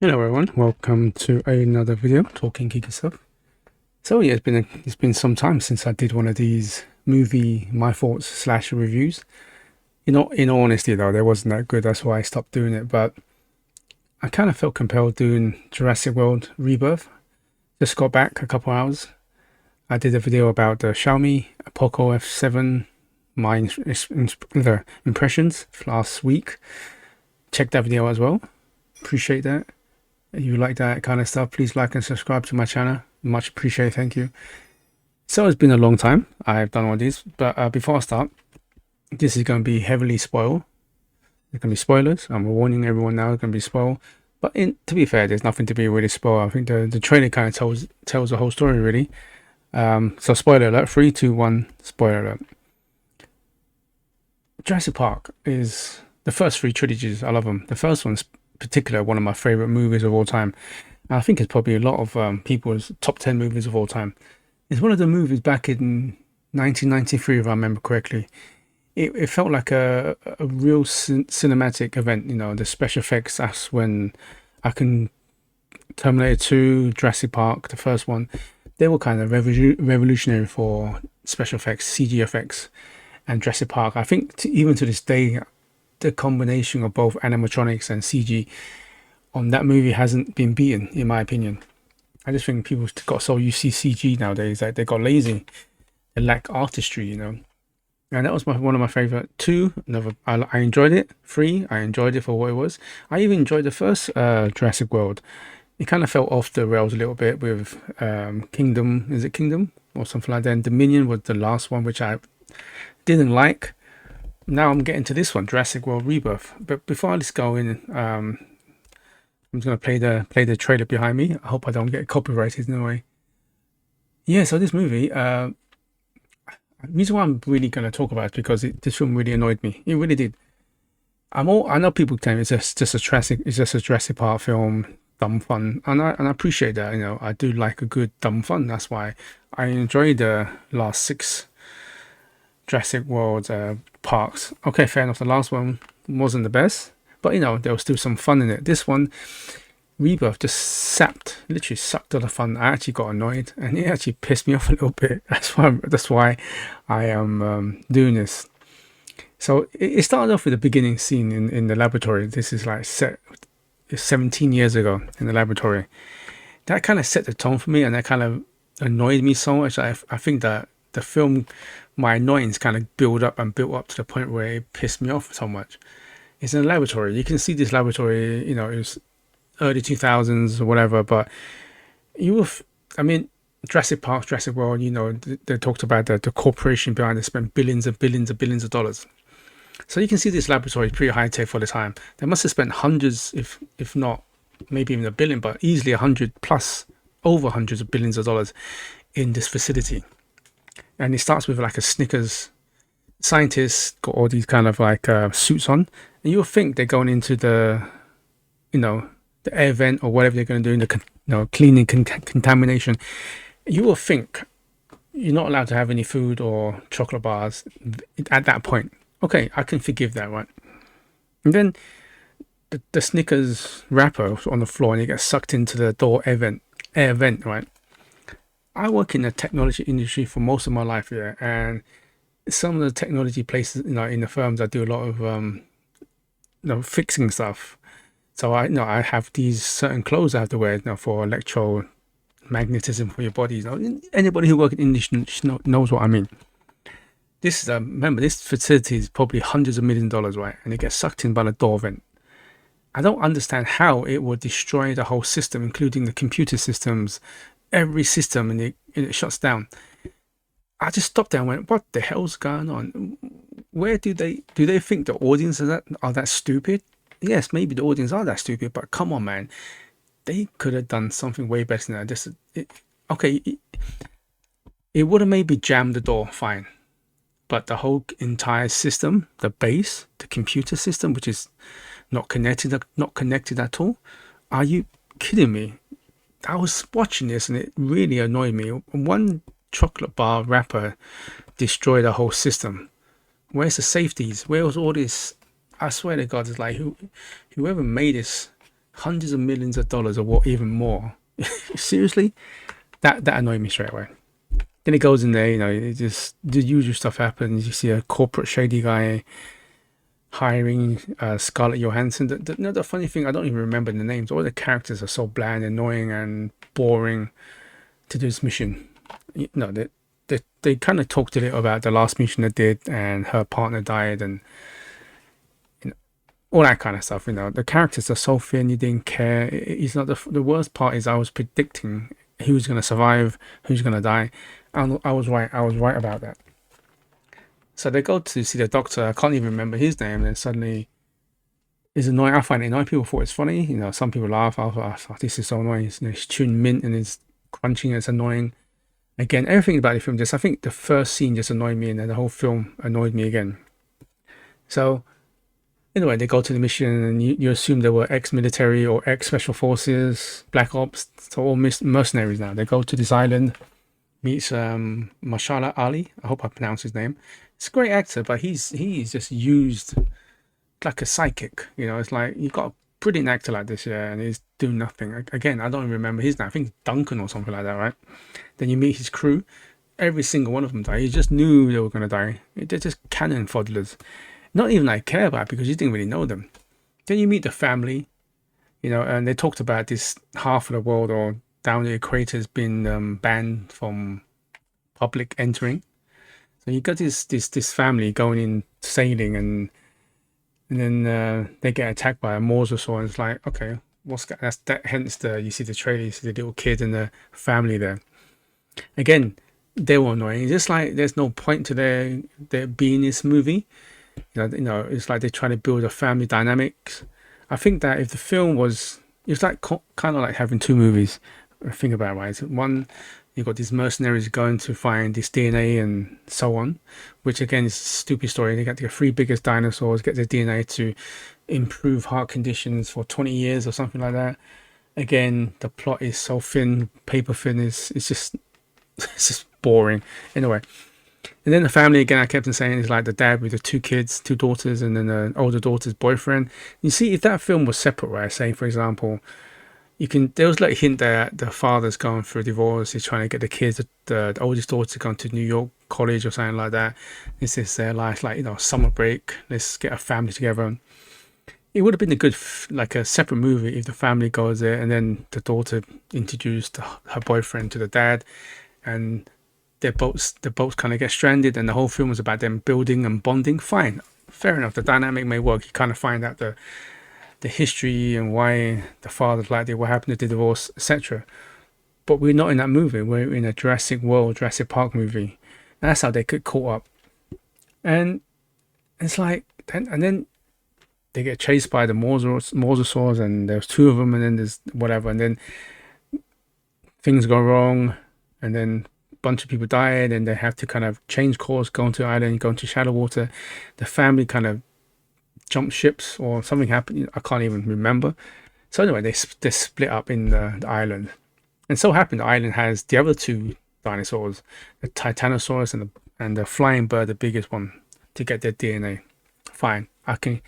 Hello everyone, welcome to another video talking geeky stuff. So yeah, it's been some time since I did one of these movie my thoughts slash reviews. In all honesty though, they wasn't that good. That's why I stopped doing it. But I kind of felt compelled doing Jurassic World Rebirth. Just got back a couple hours. I did a video about the Xiaomi Poco F7, the impressions last week. Check that video as well. Appreciate that. If you like that kind of stuff, please like and subscribe to my channel. Much appreciated. Thank you. So it's been a long time I've done all these, but before I start, this is going to be heavily spoiled. There's going to be spoilers. I'm warning everyone now. It's going to be spoiled. But to be fair, there's nothing to be really spoiled. I think the trailer kind of tells the whole story really. So spoiler alert. 3, 2, 1. Spoiler alert. Jurassic Park is the first three trilogies. I love them. The first one's particular one of my favorite movies of all time. I think it's probably a lot of people's top 10 movies of all time. It's one of the movies back in 1993, if I remember correctly. It felt like a real cinematic event. You know, the special effects. That's when I can Terminator 2, Jurassic Park, the first one. They were kind of revolutionary for special effects, CG effects, and Jurassic Park. I think even to this day, the combination of both animatronics and CG on that movie hasn't been beaten, in my opinion. I just think people got so used to CG nowadays that they got lazy. They lack artistry, you know. And that was one of my favorite. 2, I enjoyed it. 3, I enjoyed it for what it was. I even enjoyed the first Jurassic World. It kind of fell off the rails a little bit with Kingdom. Is it Kingdom or something like that? And Dominion was the last one, which I didn't like. Now I'm getting to this one, Jurassic World Rebirth. But before I just go in, I'm just gonna play the trailer behind me. I hope I don't get copyrighted in a way. Yeah, so this movie, the reason why I'm really gonna talk about it is because this film really annoyed me. It really did. I know people claim it's just a Jurassic Park film, dumb fun, and I appreciate that. You know, I do like a good dumb fun. That's why I enjoyed the last 6 Jurassic World parks. Okay, fair enough. The last one wasn't the best, but you know, there was still some fun in it. This one, Rebirth, just literally sucked all the fun. I actually got annoyed, and it actually pissed me off a little bit. That's why I am doing this. So it started off with the beginning scene in the laboratory. This is like set 17 years ago in the laboratory. That kind of set the tone for me, and that kind of annoyed me so much. I think that the film, my annoyance kind of built up to the point where it pissed me off so much. It's in a laboratory. You can see this laboratory, you know, it was early 2000s or whatever, but I mean, Jurassic Park, Jurassic World, you know, they talked about the corporation behind it spent billions and billions and billions of dollars. So you can see this laboratory is pretty high tech for the time. They must have spent hundreds, if not maybe even a billion, but easily 100 plus, over hundreds of billions of dollars in this facility. And it starts with like a Snickers. Scientists got all these kind of like suits on, and you'll think they're going into the, you know, the air vent or whatever they're going to do in the cleaning contamination. You will think you're not allowed to have any food or chocolate bars at that point. Okay, I can forgive that, right? And then the Snickers wrapper on the floor, and it gets sucked into the door air vent, right? I work in the technology industry for most of my life, yeah, and some of the technology places, you know, in the firms, I do a lot of, you know, fixing stuff. So I have these certain clothes I have to wear, you know, for electromagnetism for your body. You know, anybody who works in industry knows what I mean. This is remember, this facility is probably hundreds of millions of dollars, right? And it gets sucked in by the door vent. I don't understand how it would destroy the whole system, including the computer systems, every system, and it shuts down. I just stopped there and went, what the hell's going on? Where do they think the audience are that stupid? Yes, maybe the audience are that stupid, but come on, man. They could have done something way better than that. Okay, it would have maybe jammed the door, fine. But the whole entire system, the base, the computer system, which is not connected at all. Are you kidding me? I was watching this and it really annoyed me. One chocolate bar wrapper destroyed the whole system. Where's the safeties? Where was all this? I swear to God, it's like whoever made this hundreds of millions of dollars or what, even more. Seriously, that annoyed me straight away. Then it goes in there, it just the usual stuff happens. You see a corporate shady guy hiring Scarlett Johansson. The funny thing, I don't even remember the names. All the characters are so bland, annoying, and boring to do this mission. They kind of talked a little about the last mission they did, and her partner died, and all that kind of stuff. The characters are so thin, you didn't care. It's not the worst part is I was predicting who's going to survive, who's going to die. And I was right. I was right about that. So they go to see the doctor. I can't even remember his name. And suddenly, it's annoying. I find it annoying. People thought it's funny. Some people laugh. I thought, oh, this is so annoying. It's chewing mint and it's crunching. It's annoying. Again, everything about the film I think the first scene just annoyed me, and then the whole film annoyed me again. So anyway, they go to the mission, and you assume they were ex-military or ex-special forces, black ops, so all mercenaries now. They go to this island, meets Mashallah Ali. I hope I pronounced his name. It's a great actor, but he's just used like a psychic. It's like you've got a brilliant actor like this, yeah, and he's doing nothing. Again, I don't even remember his name. I think it's Duncan or something like that, right? Then you meet his crew. Every single one of them died. You just knew they were going to die. They're just cannon fodlers. Not even I care about, because you didn't really know them. Then you meet the family, and they talked about this half of the world or down the equator has been banned from public entering. So you got this family going in sailing, and then they get attacked by a mosasaur, and it's like, okay, what's that? Hence you see the trailer, you see the little kid and the family there. Again, they were annoying. It's just like there's no point to their being in this movie. It's like they're trying to build a family dynamics. I think that if the film it's like kind of like having two movies. Think about it, right? One, you've got these mercenaries going to find this DNA and so on, which again is a stupid story. They got the three biggest dinosaurs, get the DNA to improve heart conditions for 20 years or something like that. Again, the plot is so thin, paper thin. It's just boring. Anyway. And then the family, again, I kept on saying, is like the dad with the two kids, two daughters, and then the older daughter's boyfriend. You see, if that film was separate, right? Say, for example, there was like a hint that the father's going through a divorce. He's trying to get the kids, the oldest daughter, to go to New York college or something like that. This is their life, like, summer break. Let's get a family together. It would have been like a separate movie if the family goes there and then the daughter introduced her boyfriend to the dad, and the boats kind of get stranded, and the whole film was about them building and bonding. Fine, fair enough. The dynamic may work. You kind of find out the history and why the father's like that, what happened to the divorce, etc. But we're not in that movie. We're in a Jurassic Park movie. And that's how they get caught up. And it's like, and then they get chased by the mosasaurs, and there's two of them, and then there's whatever, and then things go wrong, and then bunch of people died, and they have to kind of change course, go into the island, go into shallow water. The family kind of jumped ships, or something happened. I can't even remember. So anyway, they split up in the island, and so happened the island has the other two dinosaurs, the Titanosaurus and the flying bird, the biggest one, to get their DNA. Fine, I can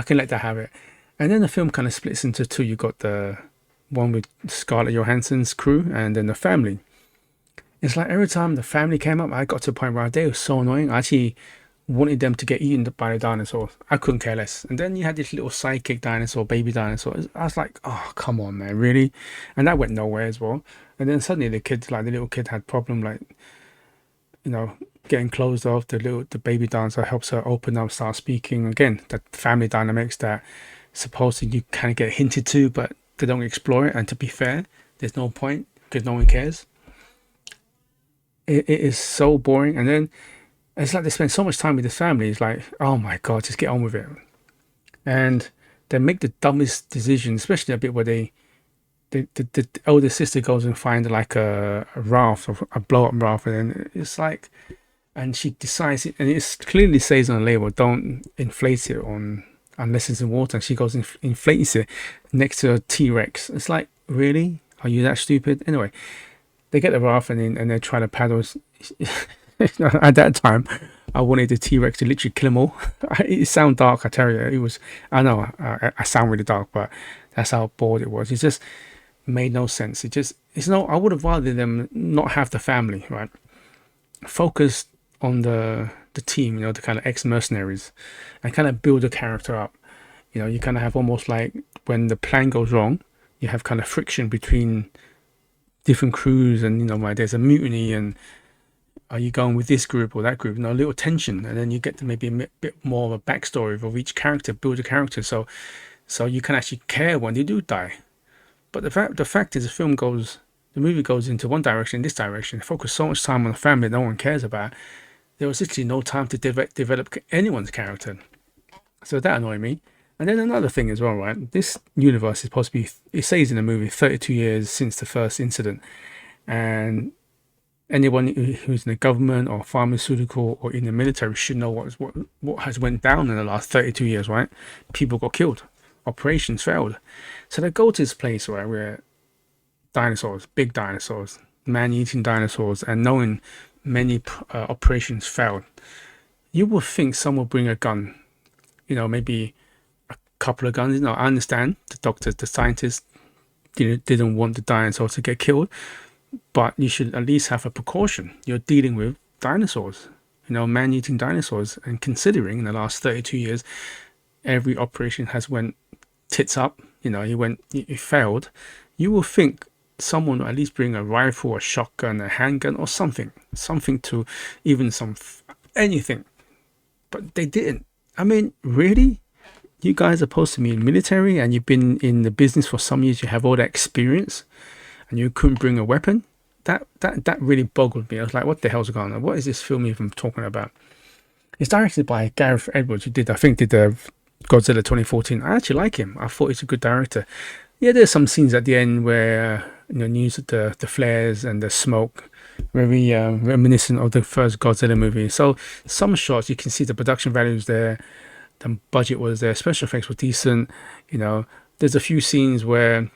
let that have it. And then the film kind of splits into two. You got the one with Scarlett Johansson's crew, and then the family. It's like every time the family came up, I got to a point where they were so annoying. I actually wanted them to get eaten by the dinosaurs. I couldn't care less. And then you had this little psychic dinosaur, baby dinosaur. I was like, oh, come on, man, really? And that went nowhere as well. And then suddenly the little kid had problem, like, getting closed off. The baby dinosaur helps her open up, start speaking. Again, the family dynamics that supposedly you kind of get hinted to, but they don't explore it. And to be fair, there's no point because no one cares. It is so boring. And then it's like they spend so much time with the family. It's like, oh my God, just get on with it. And they make the dumbest decision, especially a bit where the elder sister goes and finds like a raft, or a blow up raft. And then it's like, and she decides, and it clearly says on the label, don't inflate it unless it's in water. And she goes and inflates it next to a T-Rex. It's like, really? Are you that stupid? Anyway. They get the raft and they try to paddle. At that time, I wanted the T-Rex to literally kill them all. It sounds dark, I tell you. It was. I know I sound really dark, but That's how bored it was. It just made no sense. It's no. I would have rather them not have the family, right? Focus on the team, the kind of ex-mercenaries, and kind of build a character up. You kind of have almost like when the plan goes wrong, you have kind of friction between different crews, and like there's a mutiny, and are you going with this group or that group? A little tension, and then you get to maybe a bit more of a backstory of each character, build a character, so you can actually care when they do die. But the fact is, the movie goes into one direction, this direction, focus so much time on the family no one cares about. There was literally no time to develop anyone's character. So that annoyed me. And then another thing as well, right? This universe is supposed to be, it says in the movie, 32 years since the first incident. And anyone who's in the government or pharmaceutical or in the military should know what has went down in the last 32 years, right? People got killed. Operations failed. So they go to this place, right, where dinosaurs, big dinosaurs, man-eating dinosaurs, and knowing many operations failed, you would think someone would bring a gun, maybe a couple of guns. I understand the doctors, the scientists didn't want the dinosaurs to get killed, but you should at least have a precaution. You're dealing with dinosaurs, man-eating dinosaurs, and considering in the last 32 years, every operation has went tits up, it failed, you will think someone will at least bring a rifle, a shotgun, a handgun, or something to even anything. But they didn't. I mean, really? You guys are supposed to be in military and you've been in the business for some years, you have all that experience, and you couldn't bring a weapon? That really boggled me. I was like, what the hell's going on? What is this film even talking about? It's directed by Gareth Edwards, who did the Godzilla 2014. I actually like him. I thought he's a good director. Yeah, there's some scenes at the end where news the flares and the smoke, very reminiscent of the first Godzilla movie. So some shots you can see the production values there, the budget was there, special effects were decent. There's a few scenes where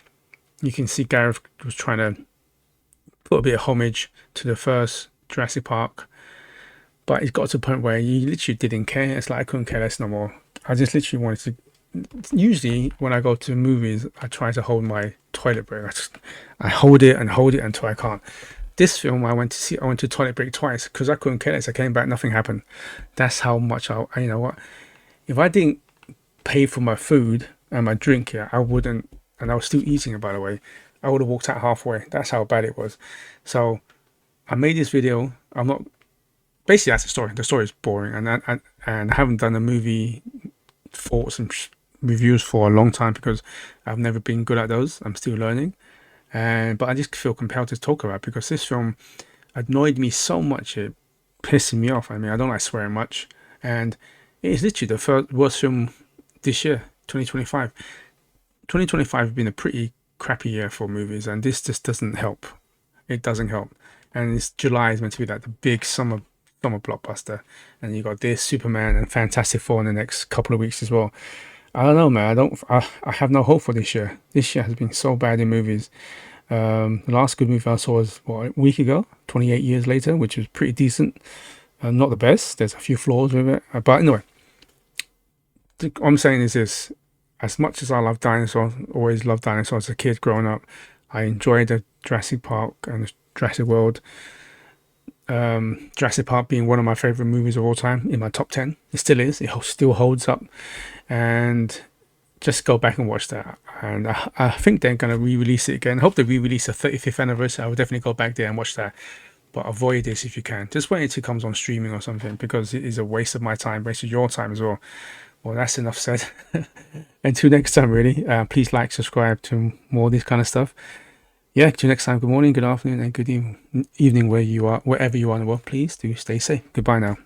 you can see Gareth was trying to put a bit of homage to the first Jurassic Park, but it got to the point where you literally didn't care. It's like I couldn't care less no more. I just literally wanted to. Usually when I go to movies, I try to hold my toilet break. I hold it until I can't. This film I went to toilet break twice because I couldn't care less. I came back, nothing happened. That's how much what, if I didn't pay for my food and my drink here, I wouldn't, and I was still eating it, by the way, I would have walked out halfway. That's how bad it was. So I made this video. Basically that's the story. The story is boring, and I haven't done a movie thoughts and reviews for a long time because I've never been good at those. I'm still learning, but I just feel compelled to talk about it because this film annoyed me so much, it pissing me off. I mean, I don't like swearing much, and it is literally the worst film this year, 2025. 2025 has been a pretty crappy year for movies, and this just doesn't help. It doesn't help. And July is meant to be like the big summer blockbuster, and you got this, Superman, and Fantastic Four in the next couple of weeks as well. I don't know, man. I have no hope for this year. This year has been so bad in movies. The last good movie I saw was a week ago, 28 years later, which was pretty decent. Not the best. There's a few flaws with it, but anyway, what I'm saying is this: as much as I love dinosaurs, always loved dinosaurs as a kid growing up, I enjoyed the Jurassic Park and the Jurassic World. Jurassic Park being one of my favorite movies of all time, in my top 10. It still is. It still holds up, and just go back and watch that. And I think they're going to re-release it again. I hope they re-release the 35th anniversary. I will definitely go back there and watch that, but avoid this if you can. Just wait until it comes on streaming or something, because it is a waste of my time, waste of your time as well. Well, that's enough said. Until next time, really, please like, subscribe to more of this kind of stuff. Yeah, till next time, good morning, good afternoon, and good evening wherever you are in the world. Please do stay safe. Goodbye now.